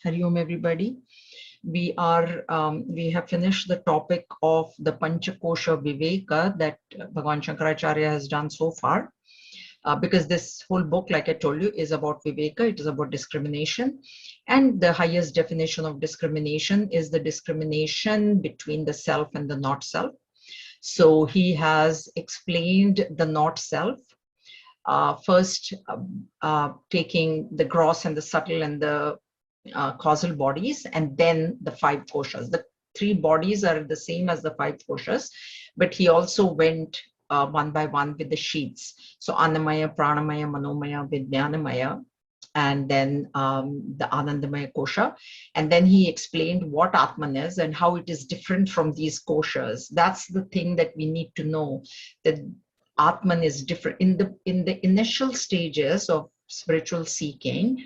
Hari Om, everybody. We have finished the topic of the Panchakosha Viveka that Bhagavan Shankaracharya has done so far. Because this whole book, like I told you, is about Viveka. It is about discrimination. And the highest definition of discrimination is the discrimination between the self and the not self. So he has explained the not self. First, taking the gross and the subtle and the causal bodies, and then the five koshas. The three bodies are the same as the five koshas, but he also went one by one with the sheets. So Annamaya, Pranamaya, Manomaya, Vijnanamaya, and then the Anandamaya kosha. And then he explained what Atman is and how it is different from these koshas. That's the thing that we need to know, that Atman is different. In the initial stages of spiritual seeking,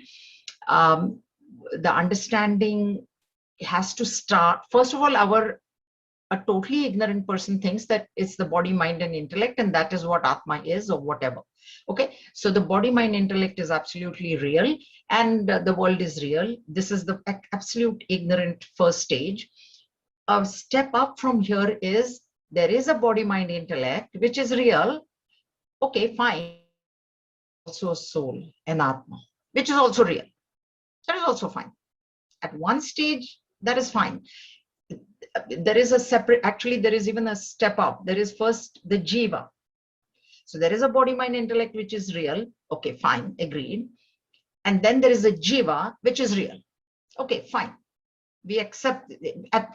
the understanding has to start. First of all, a totally ignorant person thinks that it's the body, mind, and intellect, and that is what Atma is, or whatever. Okay, so the body, mind, intellect is absolutely real, and the world is real. This is the absolute ignorant first stage. A step up from here is there is a body, mind, intellect, which is real. Okay, fine. Also a soul, an Atma, which is also real. That is also fine. At one stage, that is fine. There is a separate, actually, there is even a step up. There is first the jiva. So there is a body, mind, intellect, which is real. Okay, fine, agreed. And then there is a jiva, which is real. Okay, fine. We accept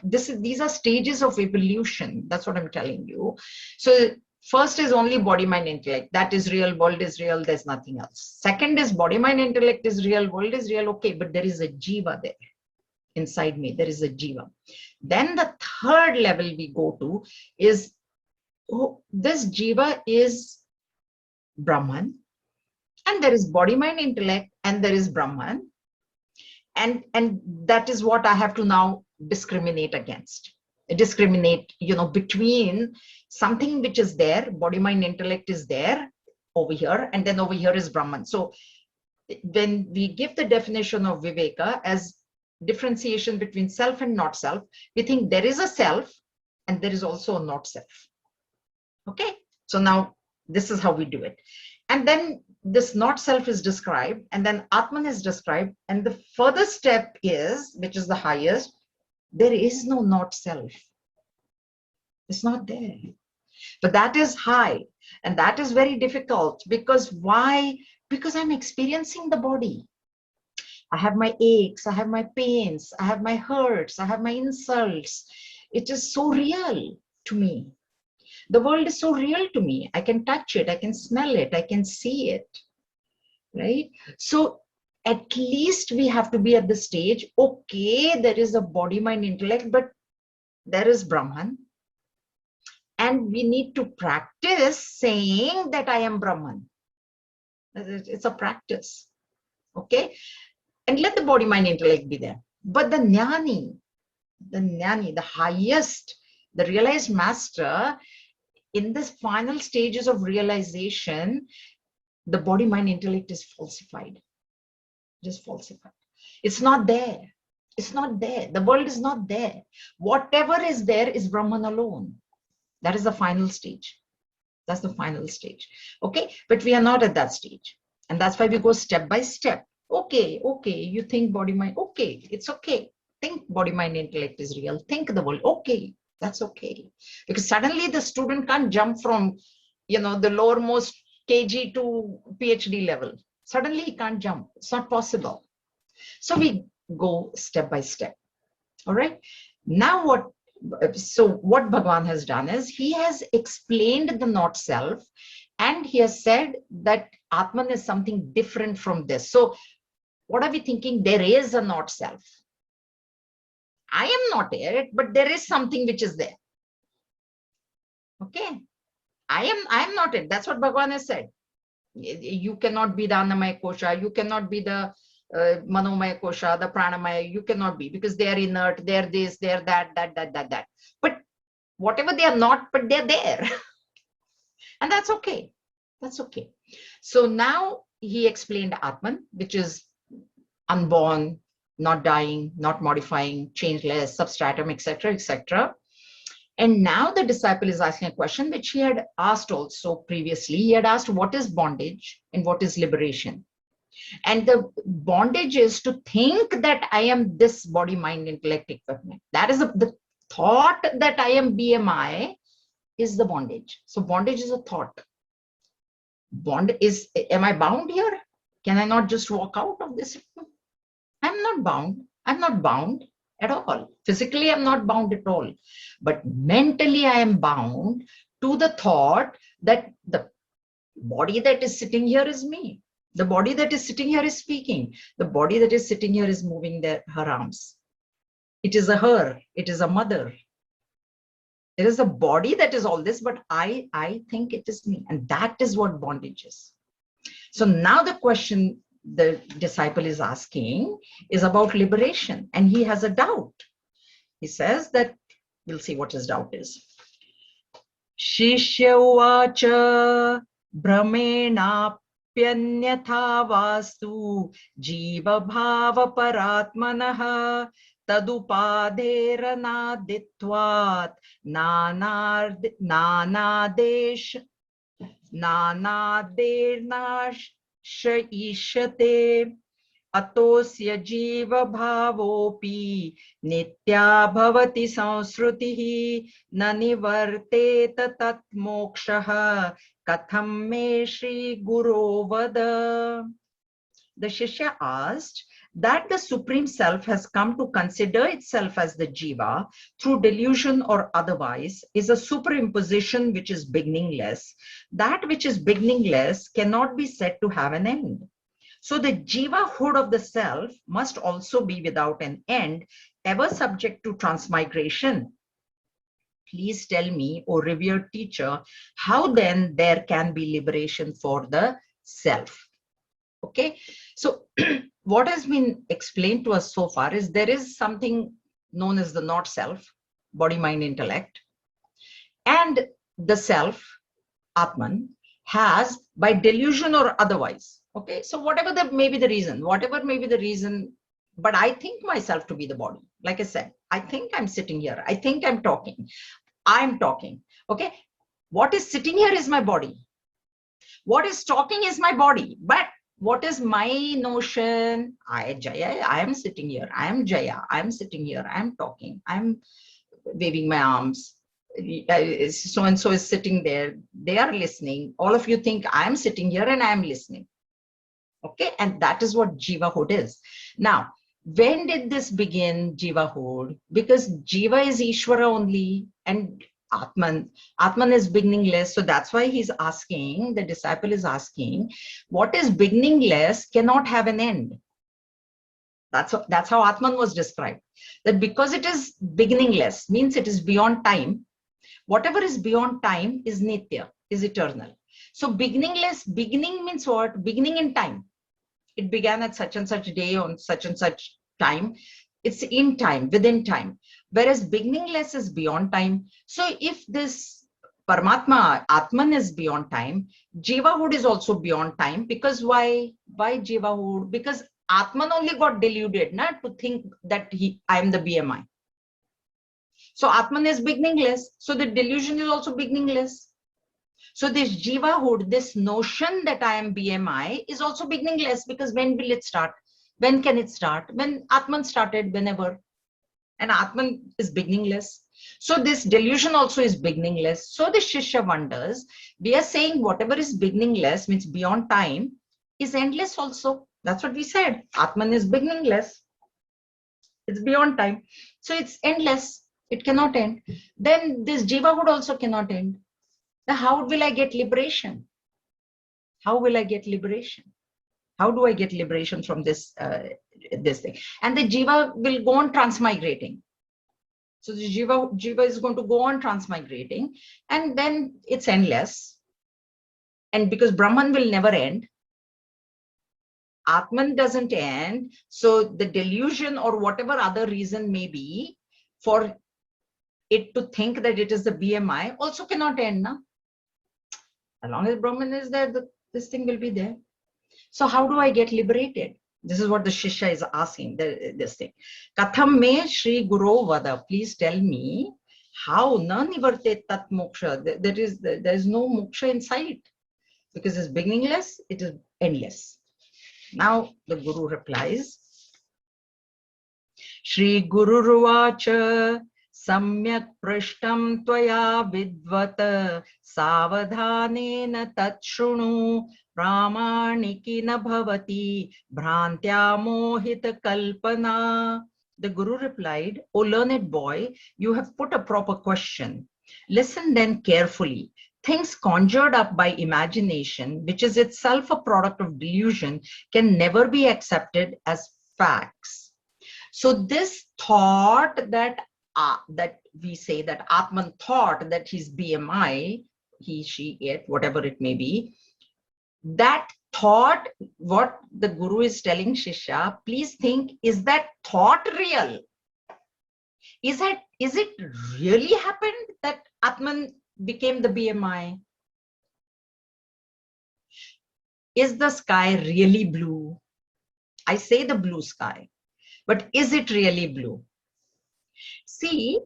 these are stages of evolution. That's what I'm telling you. So first is only body, mind, intellect. That is real, world is real, there's nothing else. Second is body, mind, intellect is real, world is real. Okay, but there is a jiva there. Inside me, there is a jiva. Then the third level we go to is, oh, this jiva is Brahman, and there is body, mind, intellect, and there is Brahman. And that is what I have to now discriminate against. Discriminate, between something which is there, body, mind, intellect is there over here, and then over here is Brahman. So when we give the definition of Viveka as differentiation between self and not self, we think there is a self and there is also a not self. Okay, so now this is how we do it. And then this not self is described, and then Atman is described, and the further step is, which is the highest, there is no not self. It's not there. But that is high, and that is very difficult. Because why? Because I'm experiencing the body. I have my aches, I have my pains, I have my hurts, I have my insults. It is so real to me. The world is so real to me. I can touch it, I can smell it, I can see it, right? So at least we have to be at the stage, okay, there is a body, mind, intellect, but there is Brahman. And we need to practice saying that I am Brahman. It's a practice, okay? And let the body, mind, intellect be there. But the jnani, the highest, the realized master, in the final stages of realization, the body, mind, intellect is falsified. It is falsified. It's not there. It's not there. The world is not there. Whatever is there is Brahman alone. That is the final stage. That's the final stage. Okay, but we are not at that stage. And that's why we go step by step. Okay, you think body, mind, okay, it's okay. Think body, mind, intellect is real. Think the world, okay, that's okay. Because suddenly the student can't jump from, the lowermost KG to PhD level. Suddenly he can't jump. It's not possible. So we go step by step. All right. Now what Bhagavan has done is he has explained the not self, and he has said that Atman is something different from this. So what are we thinking? There is a not self. I am not it, but there is something which is there. Okay. I am not it. That's what Bhagavan has said. You cannot be the Annamaya kosha. You cannot be the Manomaya kosha, the Pranamaya. You cannot be, because they are inert. They are this, they are that. But whatever they are not, but they're there. And that's okay. That's okay. So now he explained Atman, which is unborn, not dying, not modifying, changeless, substratum, etc., etc. And now the disciple is asking a question which he had asked also previously. He had asked, what is bondage and what is liberation? And the bondage is to think that I am this body, mind, intellect, equipment. That is the thought that I am BMI is the bondage. So bondage is a thought. Bond is, am I bound here? Can I not just walk out of this? I'm not bound. I'm not bound at all. Physically, I'm not bound at all. But mentally, I am bound to the thought that the body that is sitting here is me. The body that is sitting here is speaking. The body that is sitting here is moving her arms. It is a her. It is a mother. There is a body that is all this, but I think it is me. And that is what bondage is. So now the question the disciple is asking is about liberation. And he has a doubt. He says that, we'll see what his doubt is. Shishya uvacha brahmena pyanyatha vastu jiva bhava paratmanah tadupadheranaditvat nanadernash atosya jiva bhavopi nitya bhavati sansrutihi nanivarteta tat mokshaha katham me shri guru vada. The Shishya asked that the Supreme Self has come to consider itself as the Jiva through delusion or otherwise is a superimposition which is beginningless. That which is beginningless cannot be said to have an end. So the Jiva-hood of the Self must also be without an end, ever subject to transmigration. Please tell me, O revered teacher, how then there can be liberation for the Self? Okay, so what has been explained to us so far is there is something known as the not self, body, mind, intellect, and the self, Atman, has by delusion or otherwise. Okay, so whatever may be the reason, but I think myself to be the body. Like I said, I think I'm sitting here. I think I'm talking. Okay, what is sitting here is my body. What is talking is my body, but what is my notion? Jaya, I am sitting here. I am Jaya. I am sitting here. I am talking. I am waving my arms. So and so is sitting there. They are listening. All of you think I am sitting here and I am listening. Okay, and that is what Jiva-hood is. Now, when did this begin, Jiva-hood? Because Jiva is Ishvara only, and Atman is beginningless. So that's why he's asking, the disciple is asking, what is beginningless cannot have an end. That's how Atman was described. That because it is beginningless, means it is beyond time. Whatever is beyond time is Nitya, is eternal. So beginningless, beginning means what? Beginning in time. It began at such and such day on such and such time. It's in time, within time. Whereas beginningless is beyond time. So if this Paramatma, Atman is beyond time, Jiva-hood is also beyond time. Because why? Why Jiva-hood? Because Atman only got deluded to think that I am the BMI. So Atman is beginningless. So the delusion is also beginningless. So this Jiva-hood, this notion that I am BMI is also beginningless, because when will it start? When can it start? When Atman started, whenever. And Atman is beginningless. So this delusion also is beginningless. So the Shishya wonders, we are saying whatever is beginningless, means beyond time, is endless also. That's what we said. Atman is beginningless. It's beyond time. So it's endless. It cannot end. Then this Jiva-hood also cannot end. Now, how will I get liberation? How will I get liberation? How do I get liberation from this thing? And the Jiva will go on transmigrating. So the Jiva is going to go on transmigrating, and then it's endless. And because Brahman will never end, Atman doesn't end. So the delusion or whatever other reason may be for it to think that it is the BMI also cannot end now. As long as Brahman is there, this thing will be there. So how do I get liberated? This is what the Shishya is asking, this thing. Katham me Shri Guru Vada, please tell me how na nivartet tat moksha. There is no moksha in sight, because it's beginningless, it is endless. Now the Guru replies, Shri Guru Ruvacha Samyak Prishtam Tvaya Vidvat Savadhanena Tatshrunu Pramanikina Bhavati Bhrantya Mohita Kalpana. The Guru replied, O learned boy, you have put a proper question. Listen then carefully. Things conjured up by imagination, which is itself a product of delusion, can never be accepted as facts. So this thought that we say that Atman thought that his BMI, he, she, it, whatever it may be, that thought, what the Guru is telling Shishya, please think, is that thought real? Is it really happened that Atman became the BMI? Is the sky really blue? I say the blue sky, but is it really blue? See,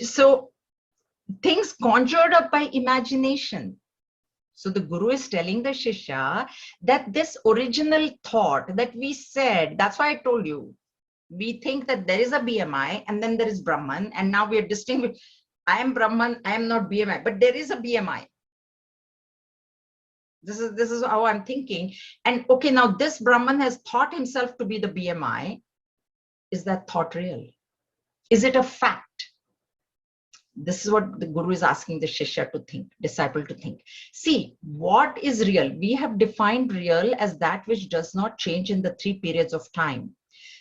so things conjured up by imagination. So the Guru is telling the Shishya that this original thought that we said, that's why I told you, we think that there is a BMI and then there is Brahman, and now we are distinguishing, I am Brahman, I am not BMI, but there is a BMI. This is how I'm thinking. And okay, now this Brahman has thought himself to be the BMI. Is that thought real? Is it a fact? This is what the Guru is asking the Shishya to think, disciple to think. See, what is real? We have defined real as that which does not change in the 3 periods of time.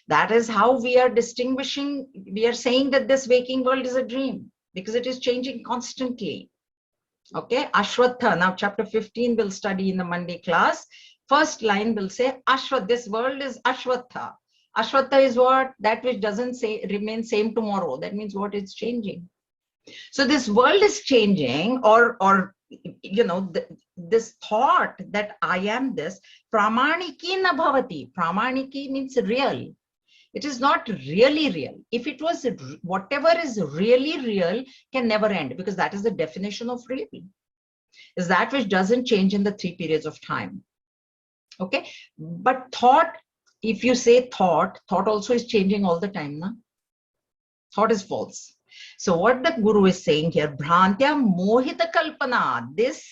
That is how we are distinguishing. We are saying that this waking world is a dream because it is changing constantly. Okay, Ashwatha. Now, chapter 15 we'll study in the Monday class. First line will say, Ashwatha, this world is Ashwatha. Ashwatha is what? That which doesn't say remain same tomorrow. That means what is changing. So this world is changing, or you know, this thought that I am this, pramaniki na bhavati. Pramaniki means real. It is not really real. If it was, whatever is really real can never end, because that is the definition of real. Is that which doesn't change in the 3 periods of time. Okay, but thought, if you say thought also is changing all the time, na? Thought is false. So what the Guru is saying here, Bhrantya Mohita Kalpana, this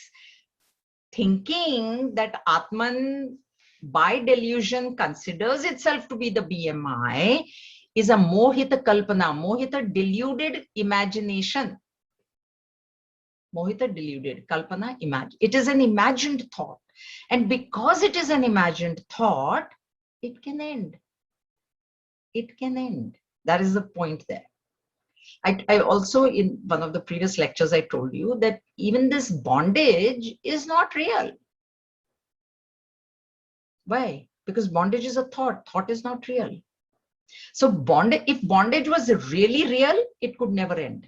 thinking that Atman by delusion considers itself to be the BMI is a Mohita Kalpana, Mohita deluded imagination. Mohita deluded, Kalpana imagine. It is an imagined thought. And because it is an imagined thought, it can end. It can end. That is the point there. I also, in one of the previous lectures, I told you that even this bondage is not real. Why? Because bondage is a thought. Thought is not real. So bondage, if bondage was really real, it could never end.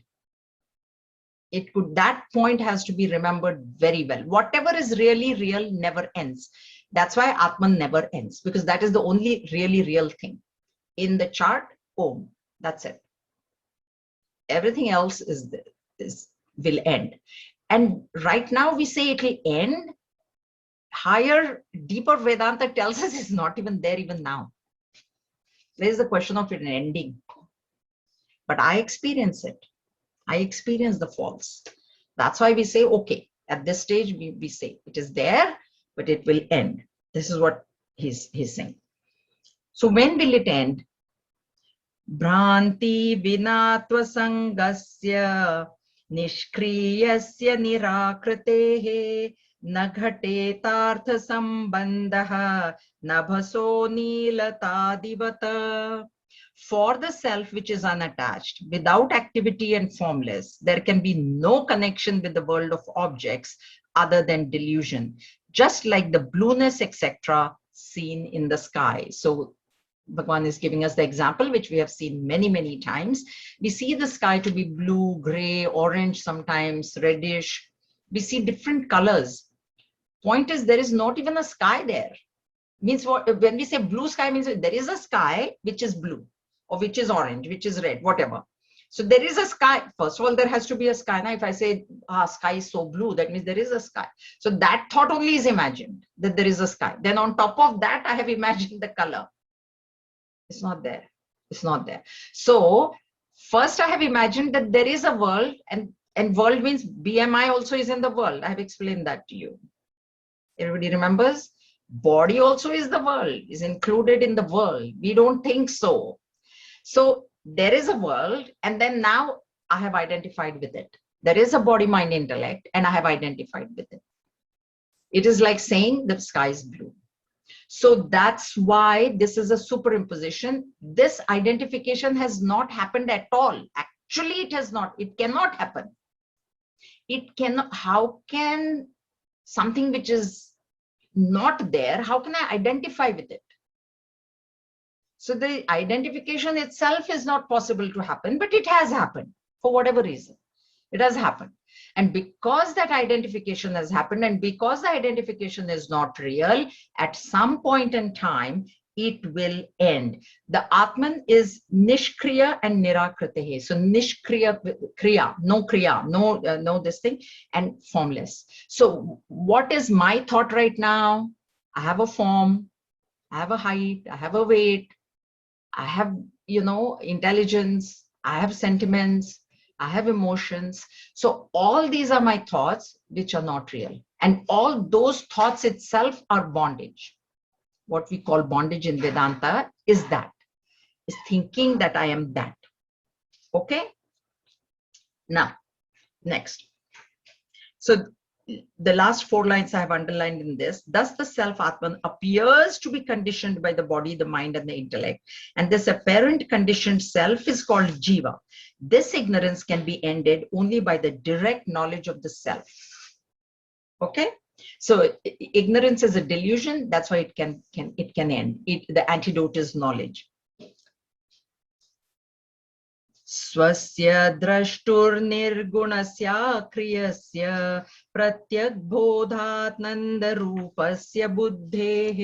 It could, that point has to be remembered very well. Whatever is really real never ends. That's why Atman never ends, because that is the only really real thing. In the chart, Om, that's it. Everything else will end. And right now we say it will end. Higher, deeper Vedanta tells us it's not even there even now. There is a question of it ending. But I experience it. I experience the false. That's why we say, okay, at this stage, we say it is there, but it will end. This is what he's saying. So when will it end? Bhranti vinatva sangasya nishkriyasya nirakritehe naghatetartha sambandha nabhaso nilatadivata. For the self which is unattached, without activity and formless, there can be no connection with the world of objects other than delusion, just like the blueness, etc., seen in the sky. So Bhagavan is giving us the example, which we have seen many, many times. We see the sky to be blue, gray, orange, sometimes reddish. We see different colors. Point is, there is not even a sky there. Means what? When we say blue sky, means there is a sky which is blue, or which is orange, which is red, whatever. So there is a sky. First of all, there has to be a sky. Now, if I say, sky is so blue, that means there is a sky. So that thought only is imagined, that there is a sky. Then on top of that, I have imagined the color. It's not there. It's not there. So first I have imagined that there is a world, and world means BMI also is in the world. I have explained that to you. Everybody remembers? Body also is the world, is included in the world. We don't think so. So there is a world, and then now I have identified with it. There is a body, mind, intellect, and I have identified with it. It is like saying the sky is blue. So that's why this is a superimposition. This identification has not happened at all. Actually, it has not. It cannot happen. It cannot. How can something which is not there, how can I identify with it? So the identification itself is not possible to happen, but it has happened for whatever reason. It has happened. And because that identification has happened, and because the identification is not real, at some point in time, it will end. The Atman is Nishkriya and Nirakritehe. So Nishkriya, Kriya, no this thing, and formless. So what is my thought right now? I have a form, I have a height, I have a weight, I have, intelligence, I have sentiments, I have emotions. So all these are my thoughts, which are not real. And all those thoughts itself are bondage. What we call bondage in Vedanta is thinking that I am that. Okay? Now, next. So the last 4 lines I have underlined in this. Thus the self Atman appears to be conditioned by the body, the mind, and the intellect. And this apparent conditioned self is called Jiva. This ignorance can be ended only by the direct knowledge of the self. Okay? So ignorance is a delusion. That's why it can end. The antidote is knowledge. Swasya drashturniर्गुणस्य क्रियस्य प्रत्यग्बोधात् नन्दरूपस्य बुद्धेः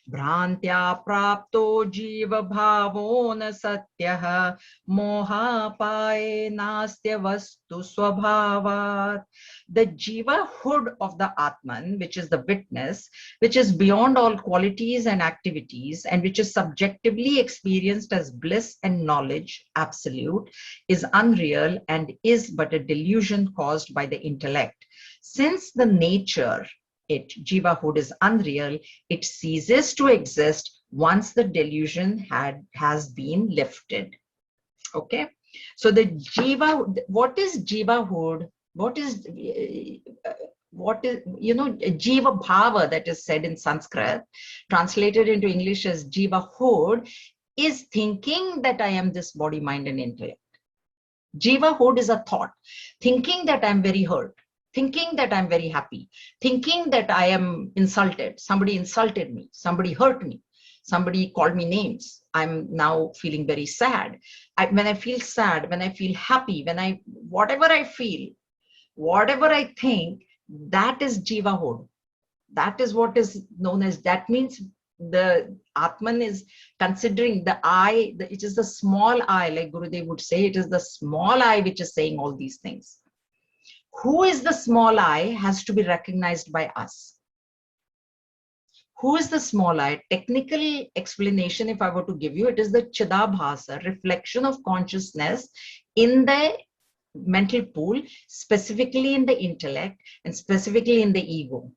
भ्रान्त्या प्राप्तो जीवभावो न सत्यः मोहापाये नास्त्य वस्तु स्वभावात्. The jivahood of the Atman, which is the witness, which is beyond all qualities and activities, and which is subjectively experienced as bliss and knowledge, absolute, is unreal and is but a delusion caused by the intellect. Since the nature, jivahood, is unreal, it ceases to exist once the delusion has been lifted. Okay, so the jiva, what is jivahood? What is jiva bhava, that is said in Sanskrit, translated into English as jivahood, is thinking that I am this body, mind, and intellect. Jivahood is a thought, thinking that I'm very hurt, thinking that I'm very happy, thinking that I am insulted. Somebody insulted me, somebody hurt me, somebody called me names. I'm now feeling very sad. When I feel sad, when I feel happy, whatever I feel, whatever I think, that is jivahood. That is what is known as, that means the Atman is considering the I, it is the small I, like Gurudev would say, it is the small I which is saying all these things. Who is the small I has to be recognized by us. Who is the small I? Technical explanation, if I were to give you, it is the Chidabhasa, reflection of consciousness in the mental pool, specifically in the intellect and specifically in the ego.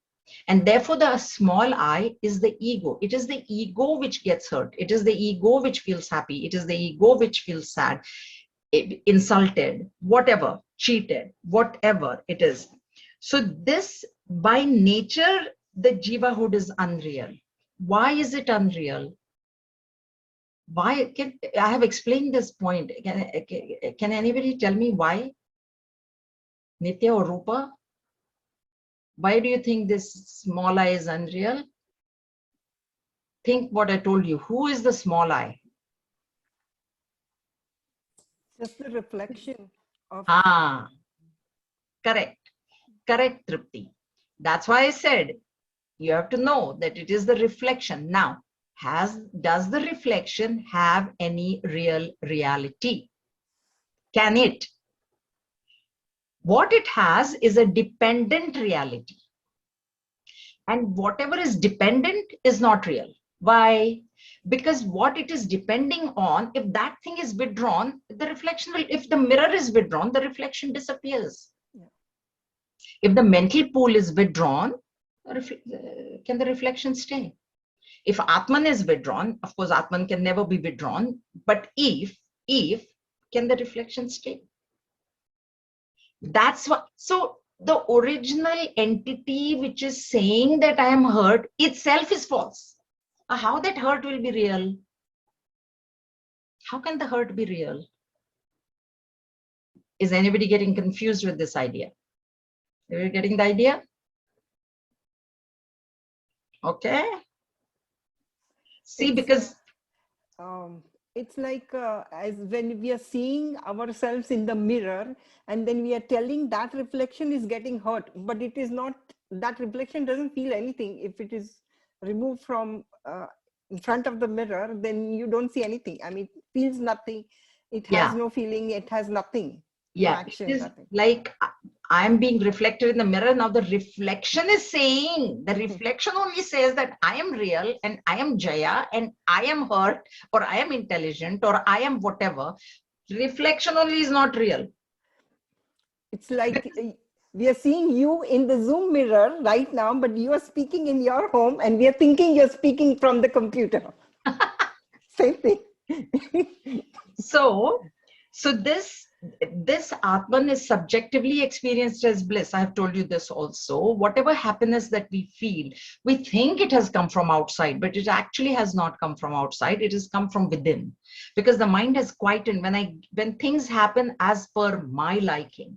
And therefore the small I is the ego. It is the ego which gets hurt. It is the ego which feels happy. It is the ego which feels sad, insulted, whatever, cheated, whatever it is. So this, by nature, the jivahood is unreal. Why is it unreal? Why? I have explained this point. Can anybody tell me why? Nitya or Rupa? Why do you think this small I is unreal? Think what I told you. Who is the small I? Just the reflection of. Correct, Tripti. That's why I said You have to know that it is the reflection. Now, does the reflection have any real reality? Can it? What it has is a dependent reality. And whatever is dependent is not real. Why? Because what it is depending on, if that thing is withdrawn, the reflection will, if the mirror is withdrawn, the reflection disappears. Yeah. If the mental pool is withdrawn, can the reflection stay? If Atman is withdrawn, of course, Atman can never be withdrawn, but if, can the reflection stay? That's what, so the original entity which is saying that I am hurt itself is false. How that hurt will be real? How can the hurt be real? Is anybody getting confused with this idea? Are you getting the idea? Okay. See, because it's like as when we are seeing ourselves in the mirror, and then we are telling that reflection is getting hurt, but it is not, that reflection doesn't feel anything. If it is removed from in front of the mirror, then you don't see anything. I mean, it feels nothing. It has no feeling. It has nothing. No action, it is nothing. like I'm being reflected in the mirror. Now the reflection is saying, the reflection only says that I am real and I am Jaya and I am hurt or I am intelligent or I am whatever. Reflection only is not real. It's like we are seeing you in the Zoom mirror right now, but you are speaking in your home and we are thinking you're speaking from the computer. Same thing. So this Atman is subjectively experienced as bliss. I have told you this also. Whatever happiness that we feel, we think it has come from outside, but it actually has not come from outside. It has come from within, because the mind has quietened. When things happen as per my liking,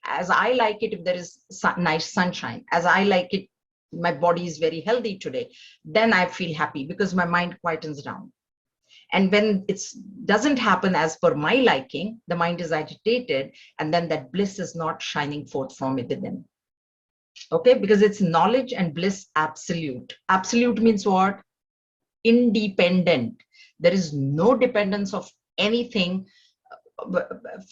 as I like it, if there is nice sunshine, as I like it, my body is very healthy today, then I feel happy because my mind quietens down. And when it doesn't happen as per my liking, the mind is agitated, and then that bliss is not shining forth from within. Okay, because it's knowledge and bliss absolute. Absolute means what? Independent. There is no dependence of anything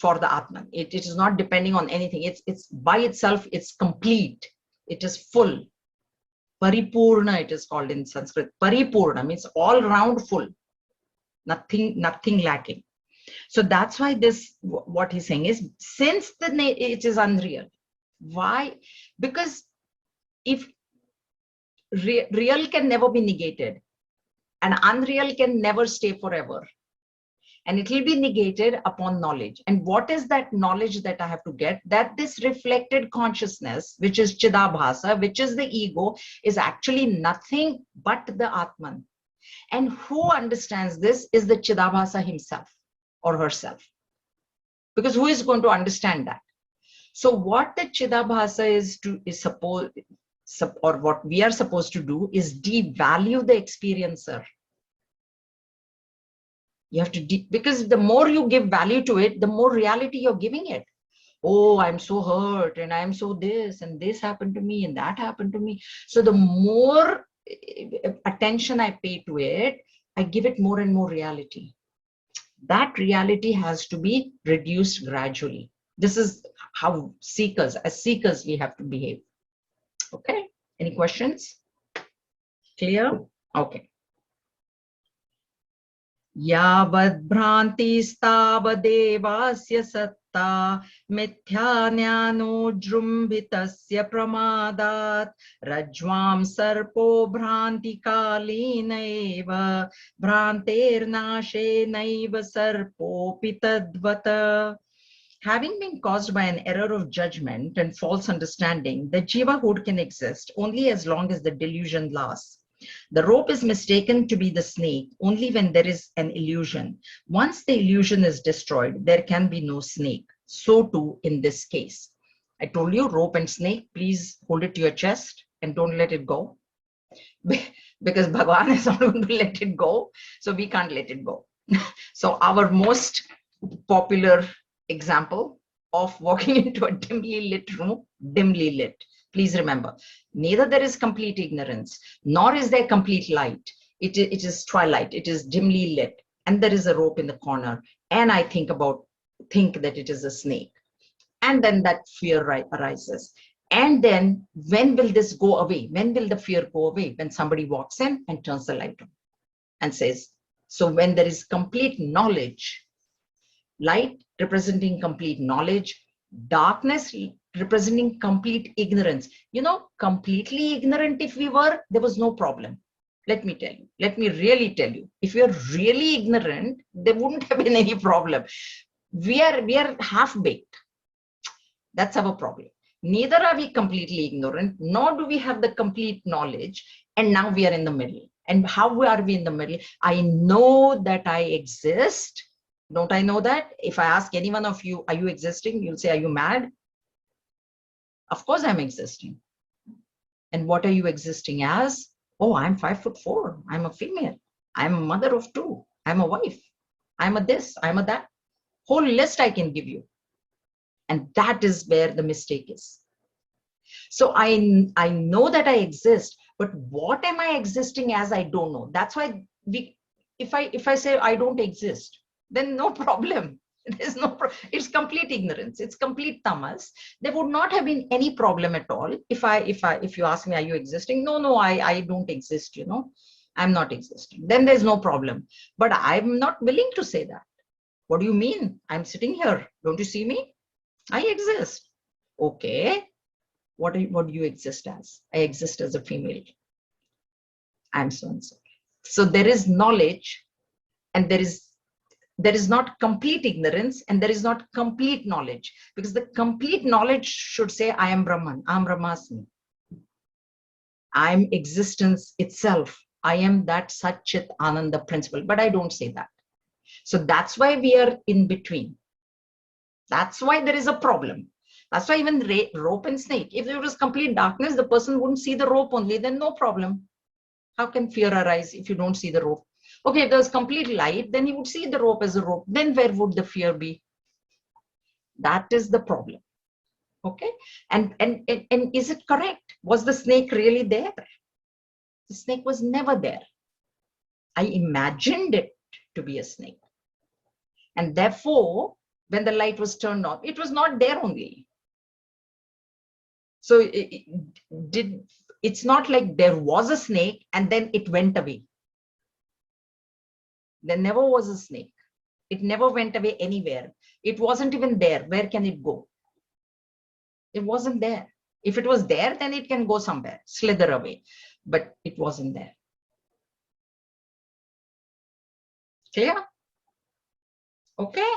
for the Atman. It is not depending on anything. It's by itself, it's complete. It is full. Paripurna, it is called in Sanskrit. Paripurna means all round full. Nothing lacking. So that's why this, what he's saying is, since it is unreal. Why? Because if real can never be negated and unreal can never stay forever, and it will be negated upon knowledge. And what is that knowledge that I have to get? That this reflected consciousness, which is Chidabhasa, which is the ego, is actually nothing but the Atman. And who understands this is the Chidabhasa himself or herself. Because who is going to understand that? So what the Chidabhasa or what we are supposed to do is devalue the experiencer. You have to, because the more you give value to it, the more reality you're giving it. Oh, I'm so hurt and I'm so this and this happened to me and that happened to me. So the more attention I pay to it, I give it more and more reality. That reality has to be reduced gradually. This is how as seekers, we have to behave. Okay, any questions? Clear? Okay. Yavad bhrantistabadevasya satta mithyanano jrumbhitasya pramadat rajvam sarpo bhrantikalinaeva bhrantirnashenaiva sarpo pitadvata. Having been caused by an error of judgment and false understanding, the jivahood can exist only as long as the delusion lasts. The rope is mistaken to be the snake only when there is an illusion. Once the illusion is destroyed, there can be no snake. So too in this case. I told you, rope and snake, please hold it to your chest and don't let it go. Because Bhagavan is not going to let it go. So we can't let it go. So our most popular example of walking into a dimly lit room, dimly lit. Please remember, neither there is complete ignorance, nor is there complete light. It is twilight, it is dimly lit, and there is a rope in the corner. And I think that it is a snake. And then that fear arises. And then when will this go away? When will the fear go away? When somebody walks in and turns the light on and says, so when there is complete knowledge, light representing complete knowledge, darkness representing complete ignorance. You know, completely ignorant if we were, there was no problem. Let me tell you, let me really tell you, if you're really ignorant, there wouldn't have been any problem. We are half-baked. That's our problem. Neither are we completely ignorant, nor do we have the complete knowledge. And now we are in the middle. And how are we in the middle? I know that I exist. Don't I know that? If I ask any one of you, are you existing? You'll say, are you mad? Of course I'm existing. And what are you existing as? Oh, I'm 5'4". I'm a female. I'm a mother of 2. I'm a wife. I'm a this, I'm a that. Whole list I can give you. And that is where the mistake is. So I know that I exist, but what am I existing as? I don't know. That's why if I say I don't exist, then no problem. There's no it's complete ignorance. It's complete tamas. There would not have been any problem at all if you ask me, are you existing? No, I don't exist. You know, I'm not existing. Then there's no problem. But I'm not willing to say that. What do you mean? I'm sitting here. Don't you see me? I exist. Okay. What do you exist as? I exist as a female. I'm so and so. So there is knowledge, and there is not complete ignorance, and there is not complete knowledge, because the complete knowledge should say, I am Brahman, I am Brahmasmi. I am existence itself. I am that Satchit Ananda principle, but I don't say that. So that's why we are in between. That's why there is a problem. That's why even rope and snake, if there was complete darkness, the person wouldn't see the rope only, then no problem. How can fear arise if you don't see the rope? Okay, if there's complete light, then you would see the rope as a rope. Then where would the fear be? That is the problem. Okay, and is it correct? Was the snake really there? The snake was never there. I imagined it to be a snake. And therefore, when the light was turned on, it was not there only. So it's not like there was a snake and then it went away. There never was a snake. It never went away anywhere. It wasn't even there. Where can it go? It wasn't there. If it was there, then it can go somewhere, slither away. But it wasn't there. Clear? Okay.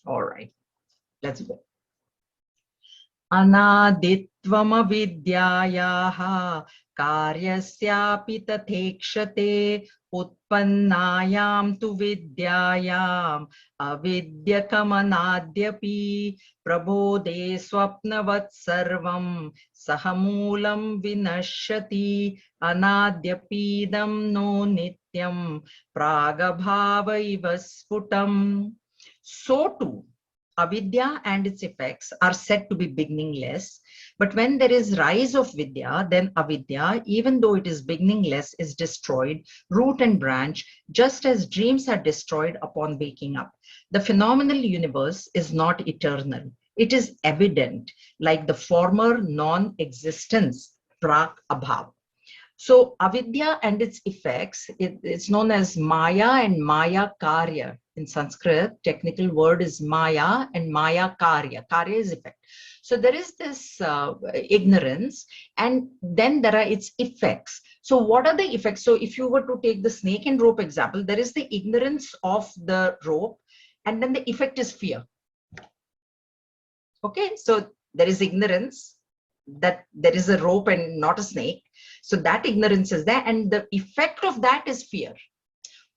All right. Let's go. अनादित्वमविद्यायाः कार्यस्यापि तथेक्षते उत्पन्नायां तु विद्यायाम् अविद्यकमनाद्यपि प्रबोधे स्वप्नवत् सर्वं सह मूलं विनश्यति अनाद्यपीदं no नित्यं प्रागभाव इव स्फुटम्. So too, avidya and its effects are said to be beginningless, but when there is rise of vidya, then avidya, even though it is beginningless, is destroyed, root and branch, just as dreams are destroyed upon waking up. The phenomenal universe is not eternal. It is evident, like the former non-existence, prak abhav. So avidya and its effects, it's known as maya and maya karya. In Sanskrit, technical word is maya and maya karya. Karya is effect. So there is this ignorance, and then there are its effects. So what are the effects? So if you were to take the snake and rope example, there is the ignorance of the rope, and then the effect is fear. Okay, so there is ignorance that there is a rope and not a snake. So that ignorance is there, and the effect of that is fear.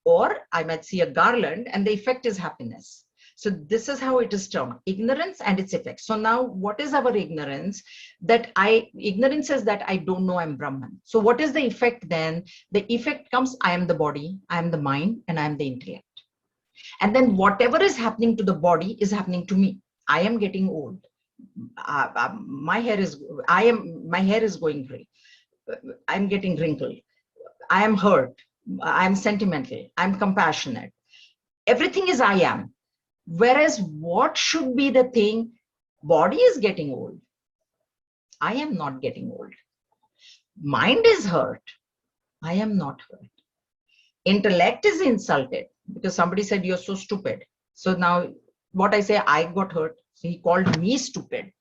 Or I might see a garland and the effect is happiness. So this is how it is termed, ignorance and its effects. So now what is our ignorance? Ignorance is that I don't know I'm Brahman. So what is the effect then? The effect comes, I am the body, I am the mind, and I am the intellect. And then whatever is happening to the body is happening to me. I am getting old. My hair is going gray. I'm getting wrinkled. I am hurt. I'm sentimental. I'm compassionate. Everything is I am. Whereas what should be the thing? Body is getting old. I am not getting old. Mind is hurt. I am not hurt. Intellect is insulted because somebody said you're so stupid. So now what I say, I got hurt. So he called me stupid.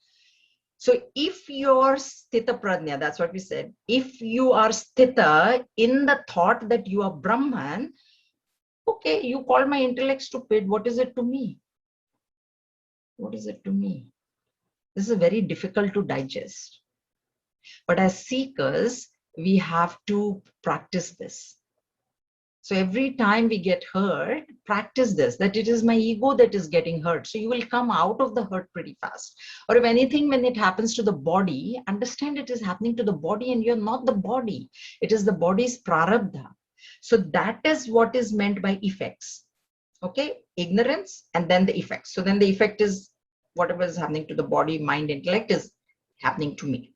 So if you're sthita prajna, that's what we said. If you are sthita in the thought that you are Brahman, okay, you call my intellect stupid. What is it to me? What is it to me? This is very difficult to digest. But as seekers, we have to practice this. So every time we get hurt, practice this, that it is my ego that is getting hurt. So you will come out of the hurt pretty fast. Or if anything, when it happens to the body, understand it is happening to the body and you're not the body. It is the body's prarabdha. So that is what is meant by effects. Okay, ignorance and then the effects. So then the effect is whatever is happening to the body, mind, intellect is happening to me.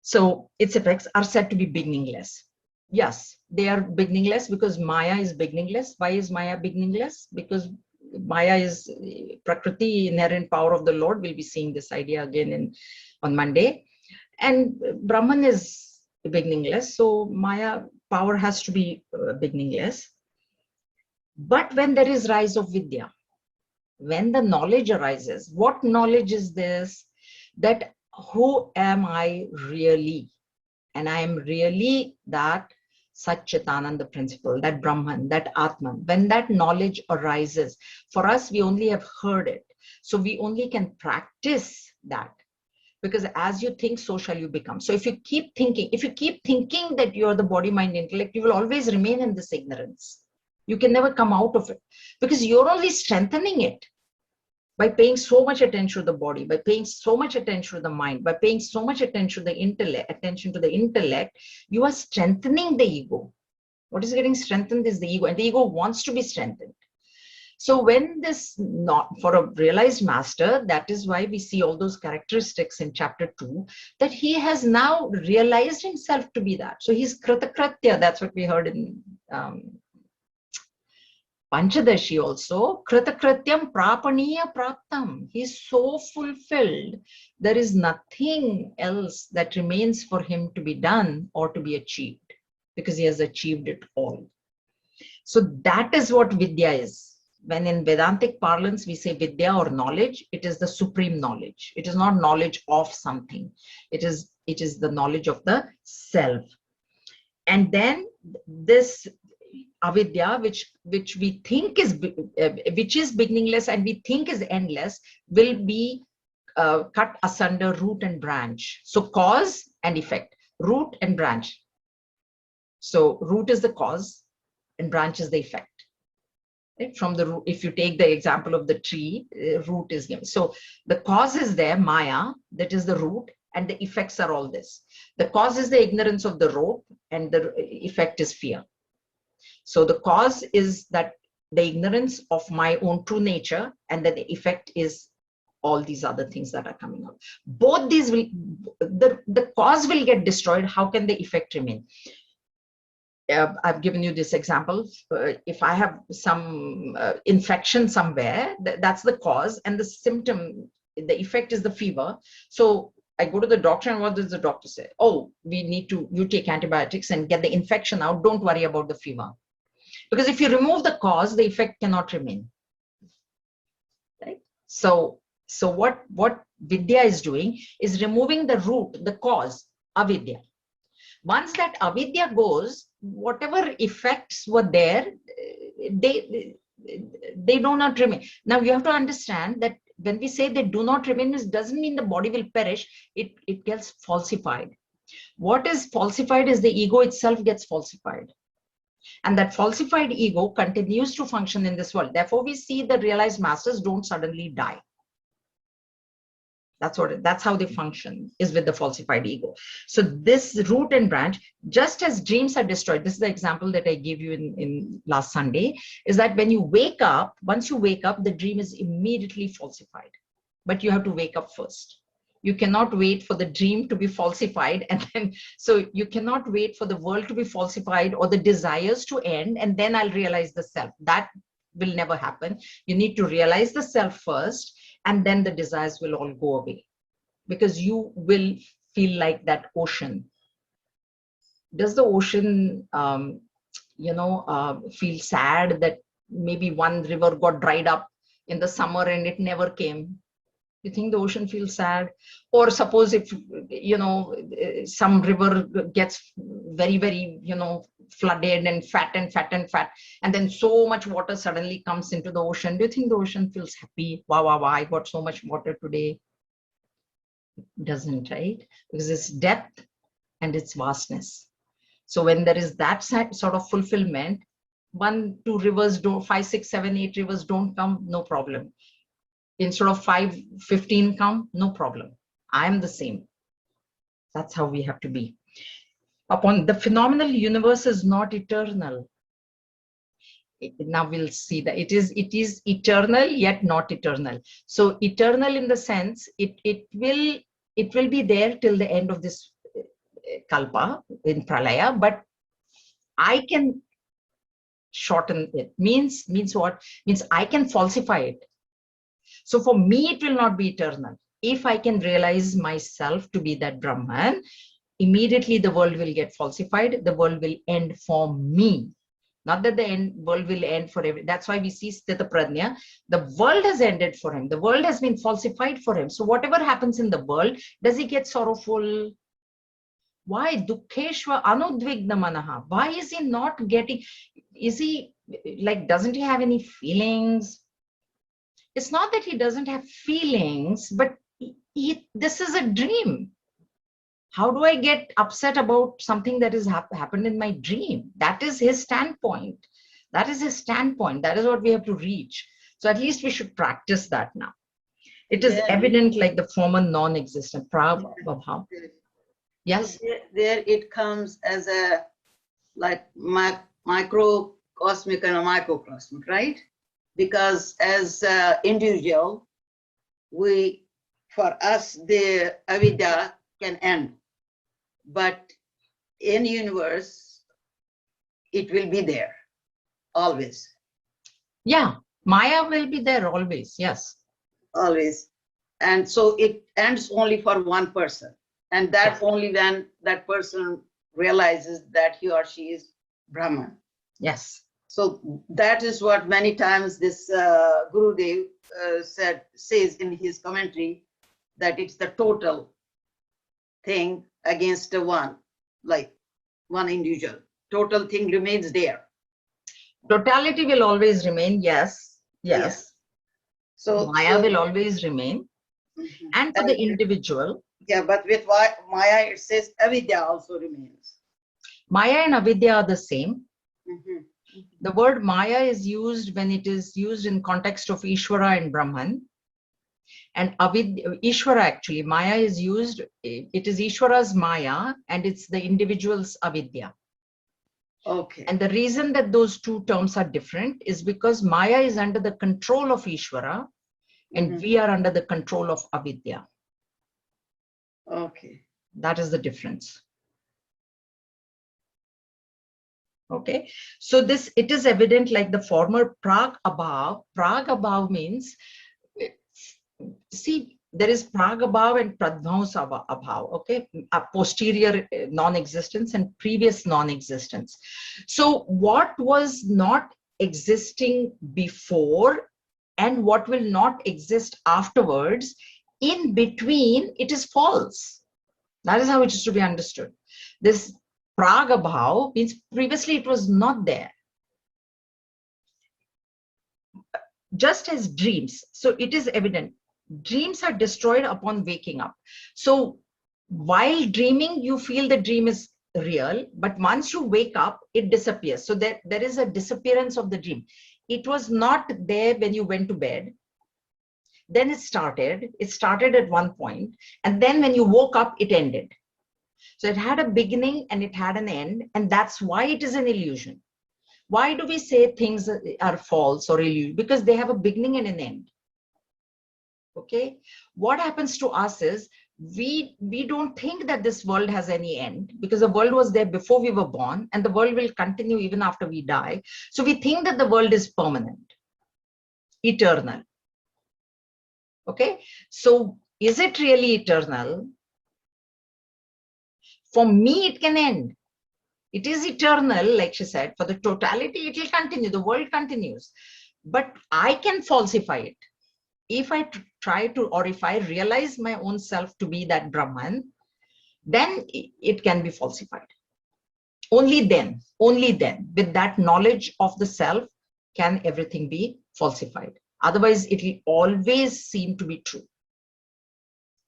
So its effects are said to be beginningless. Yes, they are beginningless because Maya is beginningless. Why is Maya beginningless? Because Maya is Prakriti, inherent power of the Lord. We'll be seeing this idea again on Monday. And Brahman is beginningless. So Maya power has to be beginningless. But when there is rise of Vidya, when the knowledge arises, what knowledge is this? That who am I really? And I am really that Satchitananda principle, that Brahman, that Atman. When that knowledge arises, for us, we only have heard it. So we only can practice that. Because as you think, so shall you become. So if you keep thinking that you're the body, mind, intellect, you will always remain in this ignorance. You can never come out of it because you're only strengthening it. By paying so much attention to the body, by paying so much attention to the mind, by paying so much attention to the intellect, you are strengthening the ego. What is getting strengthened is the ego, and the ego wants to be strengthened. So when this, not for a realized master, that is why we see all those characteristics in chapter 2, that he has now realized himself to be that. So he's kritakratya, that's what we heard in Panchadashi also, kritakrityam prapaniya praptam. He's so fulfilled. There is nothing else that remains for him to be done or to be achieved because he has achieved it all. So that is what Vidya is. When in Vedantic parlance we say Vidya or knowledge, it is the supreme knowledge. It is not knowledge of something. It is the knowledge of the self. And then this avidya, which we think is which is beginningless and we think is endless, will be cut asunder root and branch. So cause and effect, root and branch. So root is the cause and branch is the effect. Right? From the root, if you take the example of the tree, root is given. So the cause is there, Maya, that is the root, and the effects are all this. The cause is the ignorance of the rope and the effect is fear. So the cause is that the ignorance of my own true nature, and then the effect is all these other things that are coming out. Both these will, the cause will get destroyed. How can the effect remain? I've given you this example. If I have some infection somewhere, that's the cause, and the symptom, the effect is the fever. So I go to the doctor, and what does the doctor say? Oh, you take antibiotics and get the infection out. Don't worry about the fever. Because if you remove the cause, the effect cannot remain. Right? So what Vidya is doing is removing the root, the cause, avidya. Once that avidya goes, whatever effects were there, they do not remain. Now you have to understand that when we say they do not remain, it doesn't mean the body will perish. It gets falsified. What is falsified is the ego itself gets falsified. And that falsified ego continues to function in this world. Therefore, we see the realized masters don't suddenly die. That's how they function, is with the falsified ego. So this root and branch, just as dreams are destroyed, this is the example that I gave you in last Sunday, is that when you wake up, once you wake up, the dream is immediately falsified. But you have to wake up first. You cannot wait for the dream to be falsified, and then, so you cannot wait for the world to be falsified or the desires to end, and then I'll realize the self. That will never happen. You need to realize the self first, and then the desires will all go away, because you will feel like that ocean. Does the ocean, feel sad that maybe one river got dried up in the summer and it never came? You think the ocean feels sad? Or suppose if, some river gets very, very, flooded and fat, and then so much water suddenly comes into the ocean. Do you think the ocean feels happy? Wow, I got so much water today. It doesn't, right? Because it's depth and it's vastness. So when there is that sort of fulfillment, 1, 2 rivers don't, 5, 6, 7, 8 rivers don't come, no problem. Instead of 5, 15 come, no problem. I am the same. That's how we have to be. Upon the phenomenal universe is not eternal. Now we'll see that it is eternal yet not eternal. So eternal in the sense it will be there till the end of this kalpa in pralaya, but I can shorten it. Means what? Means I can falsify it. So for me, it will not be eternal. If I can realize myself to be that Brahman, immediately the world will get falsified. The world will end for me. Not that the world will end for every. That's why we see Sthita Prajna. The world has ended for him. The world has been falsified for him. So whatever happens in the world, does he get sorrowful? Why? Dukkeshva anudvigna manaha. Why is he not getting? Is he like, doesn't he have any feelings? It's not that he doesn't have feelings, but this is a dream. How do I get upset about something that has happened in my dream? That is his standpoint. That is his standpoint. That is what we have to reach. So at least we should practice that now. It is evident like the former non-existent. Prabha. Yes? There it comes as a like microcosmic and a microcosmic, right? Because as individual, for us, the avidya can end. But in universe, it will be there, always. Yeah, Maya will be there always, yes. Always. And so it ends only for one person. And that's only when that person realizes that he or she is Brahman. Yes. So that is what many times this Gurudev says in his commentary, that it's the total thing against the one, like one individual. Total thing remains there. Totality will always remain, yes. So Maya will always remain. Mm-hmm. And for the individual. Yeah, but with Maya, it says avidya also remains. Maya and avidya are the same. Mm-hmm. The word Maya is used when it is used in context of Ishvara and Brahman. And Ishvara, actually, Maya is used, it is Ishvara's Maya and it's the individual's avidya. Okay. And the reason that those two terms are different is because Maya is under the control of Ishvara and we are under the control of avidya. Okay. That is the difference. Okay, so it is evident like the former Prag Abhav. Prag Abhav means, see, there is Prag Abhav and Pradvans Abhav, okay, a posterior non-existence and previous non-existence. So what was not existing before and what will not exist afterwards, in between, it is false. That is how it is to be understood. This Prag Abhav means previously it was not there. Just as dreams. So it is evident. Dreams are destroyed upon waking up. So while dreaming, you feel the dream is real, but once you wake up, it disappears. So there is a disappearance of the dream. It was not there when you went to bed. Then it started at one point, and then when you woke up, it ended. So it had a beginning and it had an end, and that's why it is an illusion. Why do we say things are false or illusion? Because they have a beginning and an end. Okay, what happens to us is we don't think that this world has any end, because the world was there before we were born, and the world will continue even after we die. So we think that the world is permanent, eternal. Okay, so is it really eternal? For me, it can end. It is eternal, like she said. For the totality, it will continue. The world continues. But I can falsify it. If I try to, or if I realize my own self to be that Brahman, then it can be falsified. Only then, with that knowledge of the self, can everything be falsified. Otherwise, it will always seem to be true.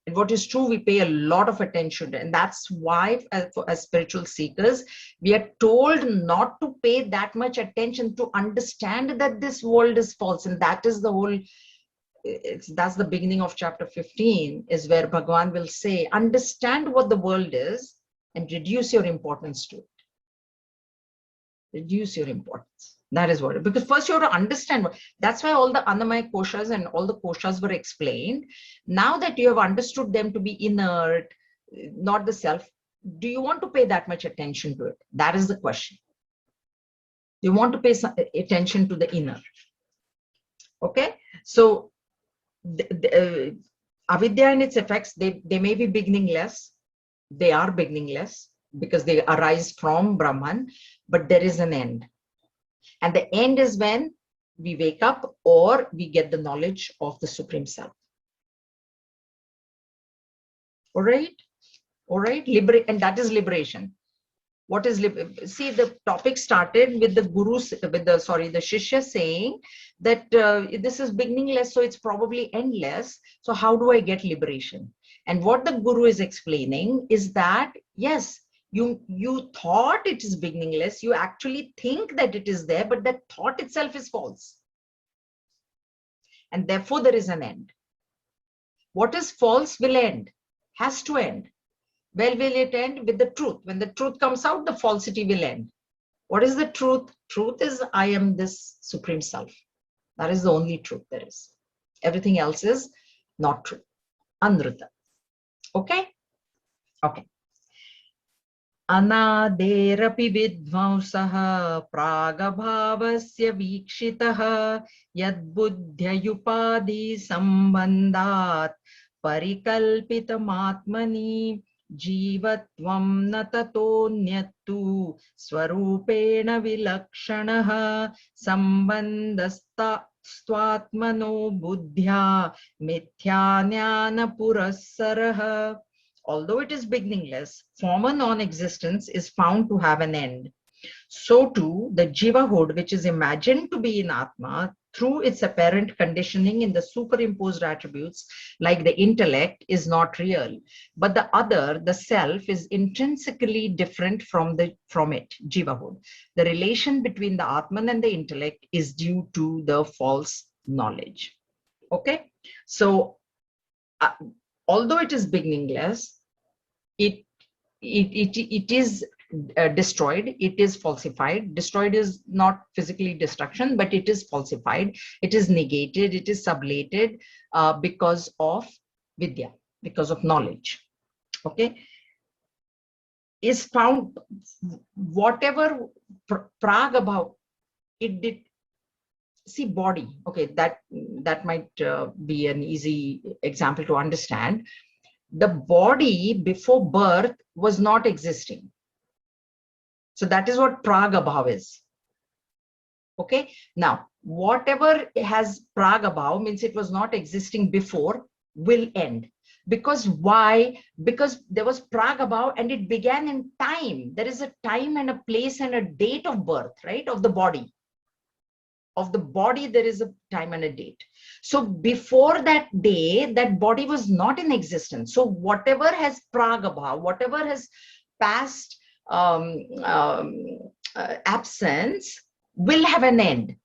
And what is true, we pay a lot of attention to. And that's why, as spiritual seekers, we are told not to pay that much attention, to understand that this world is false. And that is the whole, that's the beginning of chapter 15, is where Bhagavan will say, understand what the world is and reduce your importance to it. Reduce your importance. That is what, because first you have to understand what, that's why all the Annamaya koshas and all the koshas were explained. Now that you have understood them to be inert, not the self, do you want to pay that much attention to it? That is the question. You want to pay some attention to the inner. Okay, so avidya and its effects, they may be beginningless. They are beginningless because they arise from Brahman, but there is an end. And the end is when we wake up or we get the knowledge of the Supreme Self. All right, and that is liberation. What is see, the topic started with the the Shishya saying that this is beginningless, so it's probably endless. So how do I get liberation? And what the Guru is explaining is that, yes, you thought it is beginningless, you actually think that it is there, but that thought itself is false. And therefore there is an end. What is false will end, has to end. Well, will it end? With the truth. When the truth comes out, the falsity will end. What is the truth? Truth is, I am this Supreme Self. That is the only truth there is. Everything else is not true. Anruta. Okay? Okay. Anaderapi vidvamsaha pragabhavasya vikshitaha yad buddhyayupadi sambandhat parikalpitamatmani jivatvam na tatonyattu swarupena vilakshanaha sambandhasta swatmano buddhya mithyanana purassaraha. Although it is beginningless, former non-existence is found to have an end. So too, the jivahood, which is imagined to be in Atma, through its apparent conditioning in the superimposed attributes like the intellect, is not real. But the other, the self, is intrinsically different from it, jivahood. The relation between the Atman and the intellect is due to the false knowledge. Okay? So, although it is beginningless, it is destroyed, it is falsified. Destroyed is not physically destruction, but it is falsified, it is negated, it is sublated because of vidya, because of knowledge. Okay, is found, whatever prag about it did. See, body, okay, that might be an easy example to understand. The body before birth was not existing. So that is what pragabhav is. Okay. Now, whatever has pragabhav means it was not existing before, will end. Because why? Because there was pragabhav and it began in time. There is a time and a place and a date of birth, right? Of the body. Of the body, there is a time and a date. So before that day, that body was not in existence. So whatever has pragabhav, whatever has past absence will have an end.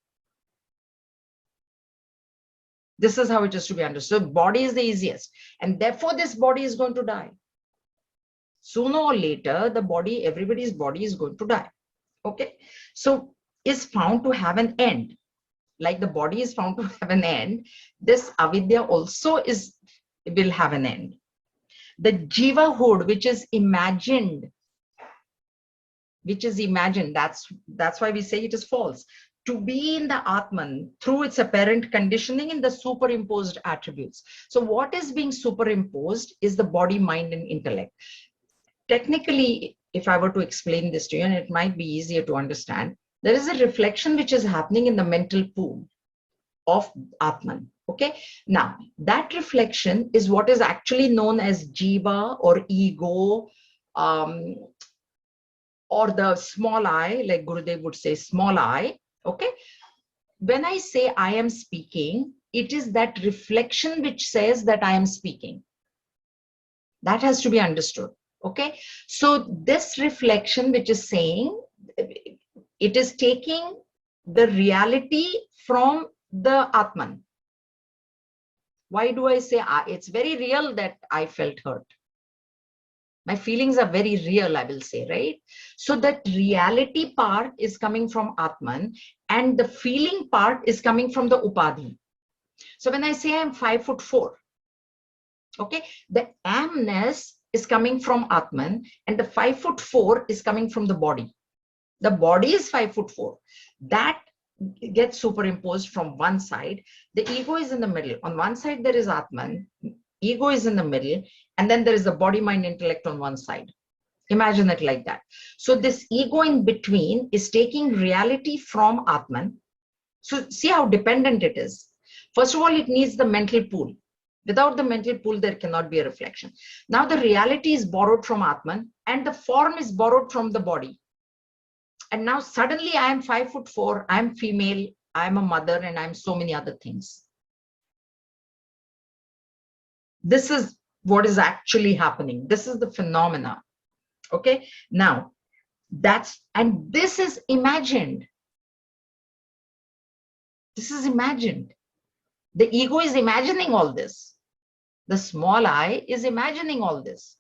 This is how it is to be understood. So body is the easiest, and therefore this body is going to die. Sooner or later, the body, everybody's body is going to die. Okay, so is found to have an end. Like the body is found to have an end, this avidya also will have an end. The jivahood, which is imagined, that's why we say it is false. To be in the Atman through its apparent conditioning in the superimposed attributes. So what is being superimposed is the body, mind, and intellect. Technically, if I were to explain this to you, and it might be easier to understand, there is a reflection which is happening in the mental pool of Atman. Okay, now that reflection is what is actually known as jiva or ego, or the small I, like Gurudev would say, small I. Okay, when I say I am speaking, it is that reflection which says that I am speaking. That has to be understood. Okay, so this reflection which is saying, it is taking the reality from the Atman. Why do I say it's very real that I felt hurt? My feelings are very real, I will say, right? So that reality part is coming from Atman, and the feeling part is coming from the Upadhi. So when I say I'm 5'4", okay, the amness is coming from Atman, and the 5'4" is coming from the body. The body is 5'4". That gets superimposed from one side. The ego is in the middle. On one side, there is Atman. Ego is in the middle. And then there is the body, mind, intellect on one side. Imagine it like that. So this ego in between is taking reality from Atman. So see how dependent it is. First of all, it needs the mental pool. Without the mental pool, there cannot be a reflection. Now the reality is borrowed from Atman, and the form is borrowed from the body. And now suddenly I am 5'4", I am female, I am a mother, and I am so many other things. This is what is actually happening. This is the phenomena. Okay, now this is imagined. This is imagined. The ego is imagining all this. The small I is imagining all this.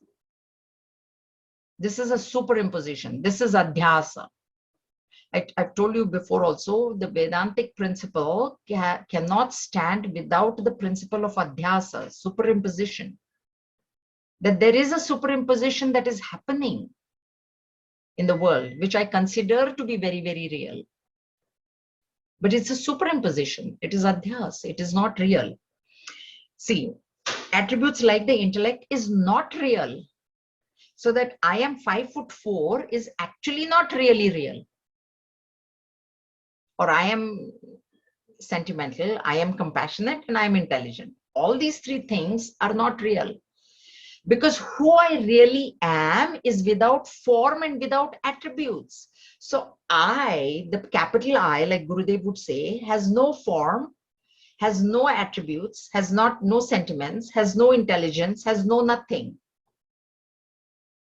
This is a superimposition. This is adhyasa. I've told you before also, the Vedantic principle cannot stand without the principle of adhyasa, superimposition. That there is a superimposition that is happening in the world, which I consider to be very, very real. But it's a superimposition. It is adhyasa. It is not real. See, attributes like the intellect is not real. So that I am 5'4" is actually not really real. Or I am sentimental, I am compassionate, and I am intelligent. All these three things are not real. Because who I really am is without form and without attributes. So I, the capital I, like Gurudev would say, has no form, has no attributes, has no sentiments, has no intelligence, has no nothing.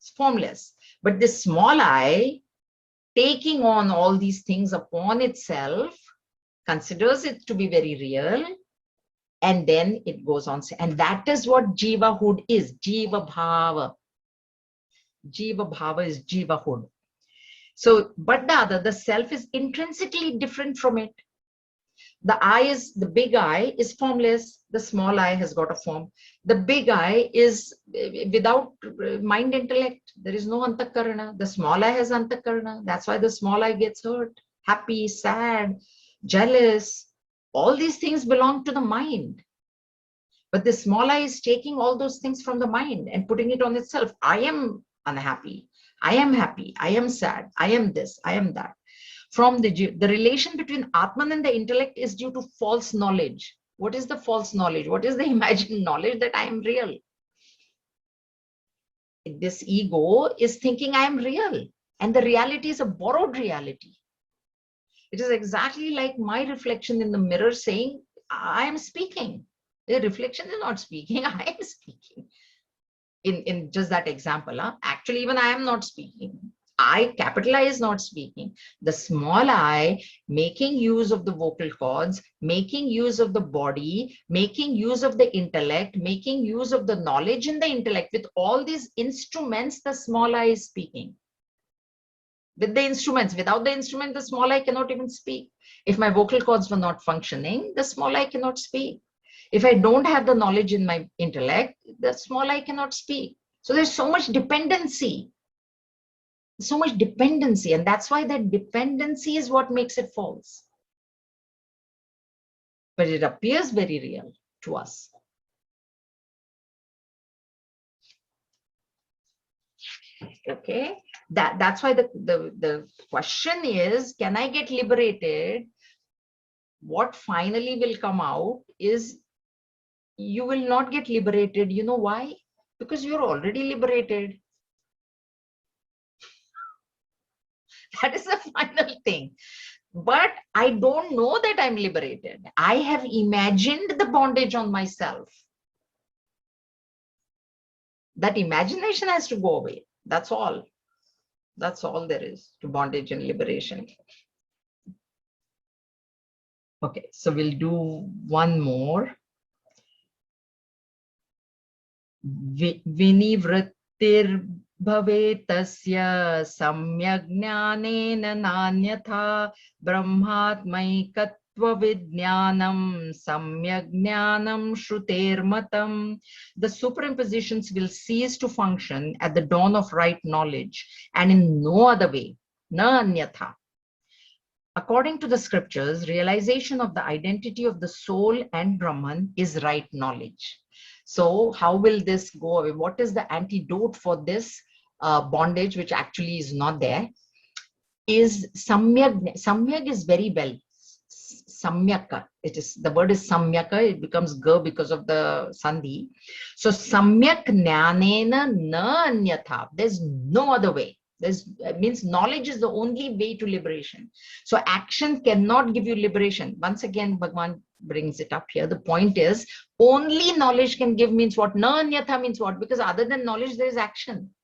It's formless. But this small I, taking on all these things upon itself, considers it to be very real, and then it goes on. And that is what jivahood is. Jiva bhava. Jiva bhava is jivahood. So, but the self is intrinsically different from it. The big I is formless. The small I has got a form. The big I is without mind intellect. There is no antakarana. The small I has antakarana. That's why the small I gets hurt, happy, sad, jealous. All these things belong to the mind. But the small I is taking all those things from the mind and putting it on itself. I am unhappy. I am happy. I am sad. I am this. I am that. From the relation between Atman and the intellect is due to false knowledge. What is the false knowledge? What is the imagined knowledge that I am real? This ego is thinking I am real, and the reality is a borrowed reality. It is exactly like my reflection in the mirror saying, I am speaking. The reflection is not speaking, I am speaking. In just that example, actually, even I am not speaking. I, capital I, is not speaking. The small I, making use of the vocal cords, making use of the body, making use of the intellect, making use of the knowledge in the intellect. With all these instruments, the small I is speaking. With the instruments, without the instrument, the small I cannot even speak. If my vocal cords were not functioning, the small I cannot speak. If I don't have the knowledge in my intellect, the small I cannot speak. So there's so much dependency. So much dependency, and that's why that dependency is what makes it false. But it appears very real to us. Okay, that's why the question is, can I get liberated? What finally will come out is you will not get liberated. You know why? Because you're already liberated. That is the final thing. But I don't know that I'm liberated. I have imagined the bondage on myself. That imagination has to go away. That's all. That's all there is to bondage and liberation. Okay, so we'll do one more. Vinivrittir bhavetasya samyak jnanena nanyatha brahmatmaikatva vijnanam samyak jnanam shrutermatam. The superimpositions will cease to function at the dawn of right knowledge and in no other way, na anyatha. According to the scriptures, realization of the identity of the soul and Brahman is right knowledge. So how will this go away? What is the antidote for this bondage, which actually is not there? Is samyak. Samyak is very well. Samyaka. It is, the word is samyaka. It becomes ga because of the sandhi. So samyak jnanena na anyatha. There's no other way. This means knowledge is the only way to liberation. So action cannot give you liberation. Once again, Bhagavan brings it up here. The point is, only knowledge can give means what? Na anyatha means what? Because other than knowledge, there is action.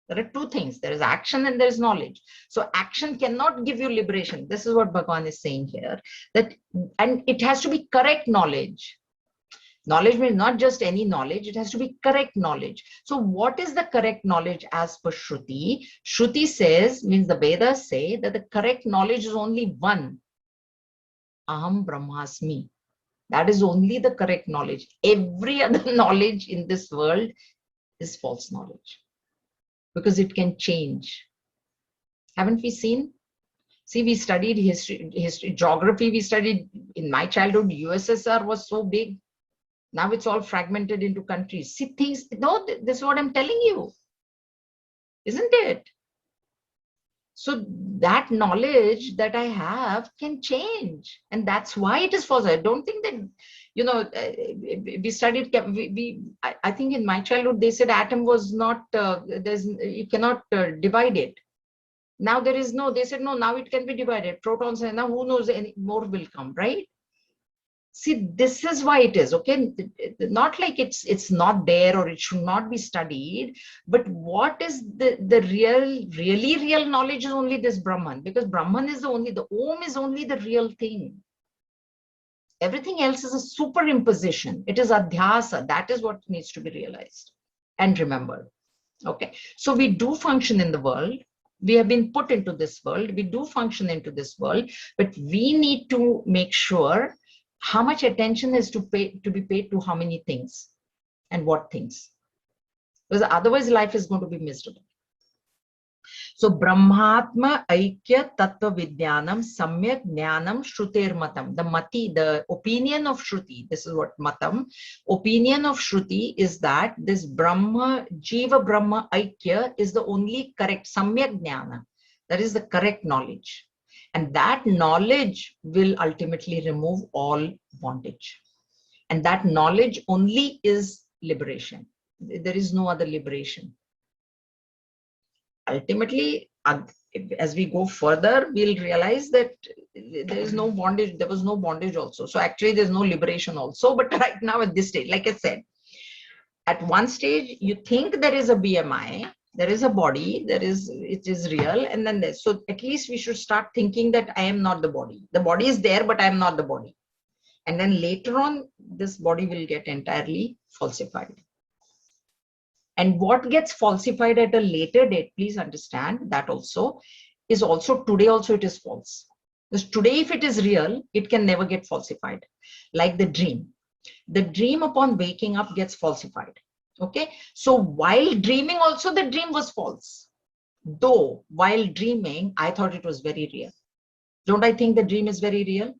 There are two things. There is action and there is knowledge. So action cannot give you liberation. This is what Bhagavan is saying here. That, and it has to be correct knowledge. Knowledge means not just any knowledge, it has to be correct knowledge. So what is the correct knowledge as per Shruti? Shruti says, means the Vedas say that the correct knowledge is only one. Aham Brahmasmi. That is only the correct knowledge. Every other knowledge in this world is false knowledge. Because it can change. Haven't we seen? See, we studied history, geography, we studied in my childhood, USSR was so big. Now it's all fragmented into countries. See things, no, this is what I'm telling you. Isn't it? So that knowledge that I have can change. And that's why it is false. I don't think that, you know, we studied, I think in my childhood, they said atom was not, you cannot divide it. Now there is no, they said, no, now it can be divided. Protons, and now who knows, any more will come, right? See, this is why it is, okay? Not like it's not there or it should not be studied, but what is the really real knowledge is only this Brahman, because Brahman is the Om is only the real thing. Everything else is a superimposition. It is adhyasa. That is what needs to be realized and remembered. Okay, so we do function in the world. We have been put into this world. We do function into this world, but we need to make sure how much attention is to be paid to how many things and what things, because otherwise life is going to be miserable. So Brahmatma Aikya Tattva Vidyanam Samyak Jnanam Shruter Matam. The mati, the opinion of Shruti, this is what matam, opinion of Shruti is that this Brahma, Jiva Brahma Aikya is the only correct Samyak Jnana. That is the correct knowledge. And that knowledge will ultimately remove all bondage. And that knowledge only is liberation. There is no other liberation. Ultimately, as we go further, we'll realize that there is no bondage. There was no bondage also. So actually, there's no liberation also. But right now at this stage, like I said, at one stage, you think there is a BMI, There is a body, it is real, and then there's, so at least we should start thinking that I am not the body. The body is there, but I am not the body. And then later on, this body will get entirely falsified. And what gets falsified at a later date, please understand that also, is also today also it is false. Because today, if it is real, it can never get falsified. Like the dream. The dream upon waking up gets falsified. Okay. So while dreaming also, the dream was false. Though while dreaming, I thought it was very real. Don't I think the dream is very real?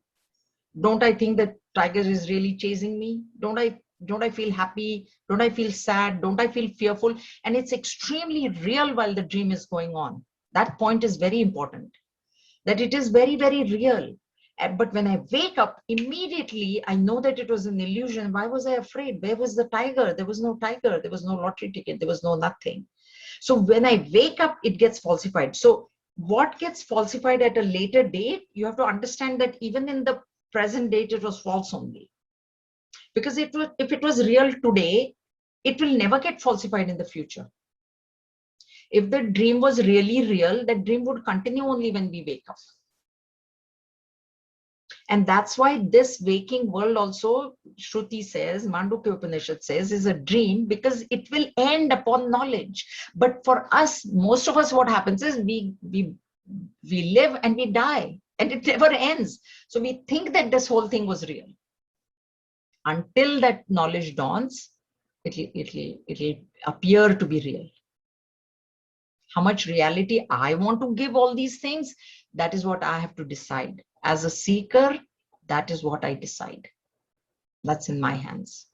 Don't I think that tiger is really chasing me? Don't I feel happy? Don't I feel sad? Don't I feel fearful? And it's extremely real while the dream is going on. That point is very important, that it is very, very real. But when I wake up, immediately I know that it was an illusion. Why was I afraid? Where was the tiger? There was no tiger. There was no lottery ticket. There was no nothing. So when I wake up, it gets falsified. So what gets falsified at a later date, you have to understand that even in the present date, it was false only. Because if it was real today, it will never get falsified in the future. If the dream was really real, that dream would continue only when we wake up. And that's why this waking world also, Shruti says, Mandukya Upanishad says, is a dream, because it will end upon knowledge. But for us, most of us, what happens is we live and we die, and it never ends. So we think that this whole thing was real. Until that knowledge dawns, it'll appear to be real. How much reality I want to give all these things, that is what I have to decide. As a seeker, that is what I decide. That's in my hands.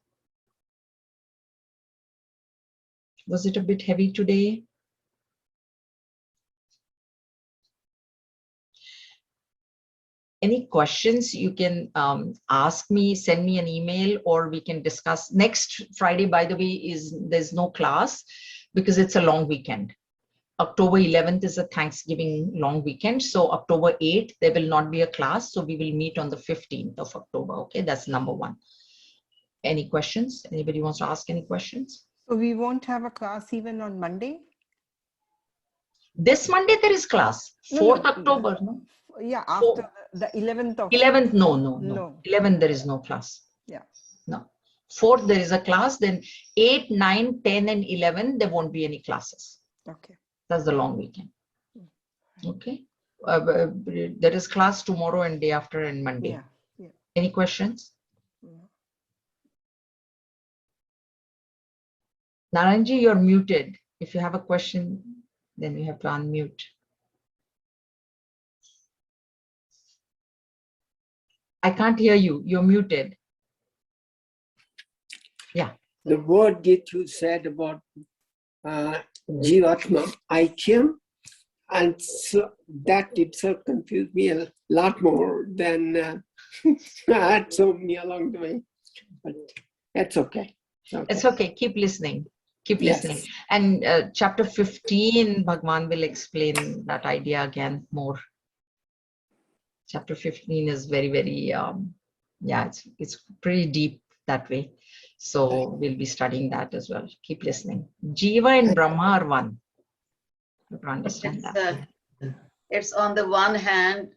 Was it a bit heavy today? Any questions, you can ask me, send me an email, or we can discuss. Next Friday, by the way, there's no class because it's a long weekend. October 11th is a Thanksgiving long weekend. So October 8th, there will not be a class. So we will meet on the 15th of October. Okay, that's number one. Any questions? Anybody wants to ask any questions? So we won't have a class even on Monday? This Monday there is class. 4th October, no? Yeah, after the 11th of... 11th, no. 11th there is no class. Yeah. No. 4th there is a class. Then 8, 9, 10 and 11, there won't be any classes. Okay. That's the long weekend. Okay. There is class tomorrow and day after and Monday. Yeah. Yeah. Any questions? Yeah. Naranji, you're muted. If you have a question, then you have to unmute. I can't hear you. You're muted. Yeah. The word that you said about Jivatma, Aikyam, and so that itself confused me a lot more than I had so many along the way. But that's okay. It's okay. Keep listening. Keep listening. Yes. And chapter 15, Bhagwan will explain that idea again more. Chapter 15 is very, very, yeah, it's pretty deep that way. So we'll be studying that as well. Keep listening. Jiva and Brahma are one. You have to understand that. It's on the one hand,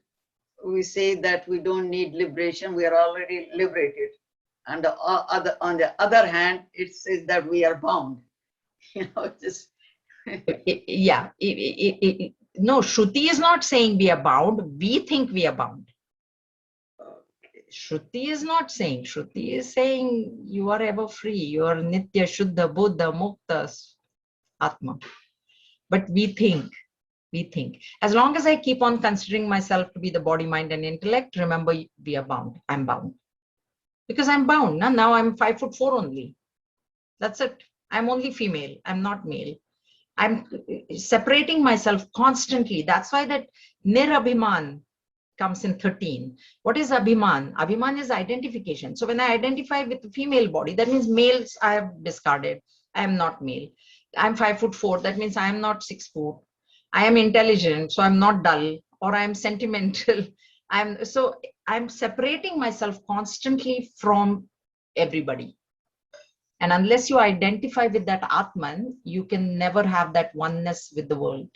we say that we don't need liberation, we are already liberated. And on the other hand, it says that we are bound. You know, just Yeah. No, Shruti is not saying we are bound. We think we are bound. Shruti is not saying. Shruti is saying you are ever free. You are Nitya, Shuddha, Buddha, Mukta, Atma. But we think. As long as I keep on considering myself to be the body, mind, and intellect, remember, we are bound. I'm bound. Because I'm bound. Now I'm 5'4" only. That's it. I'm only female. I'm not male. I'm separating myself constantly. That's why that Nirabhiman comes in 13. What is Abhiman? Abhiman is identification. So when I identify with the female body, that means males I have discarded. I am not male. I'm 5'4". That means I am not 6 foot. I am intelligent, so I'm not dull, or I'm sentimental. I'm separating myself constantly from everybody. And unless you identify with that Atman, you can never have that oneness with the world.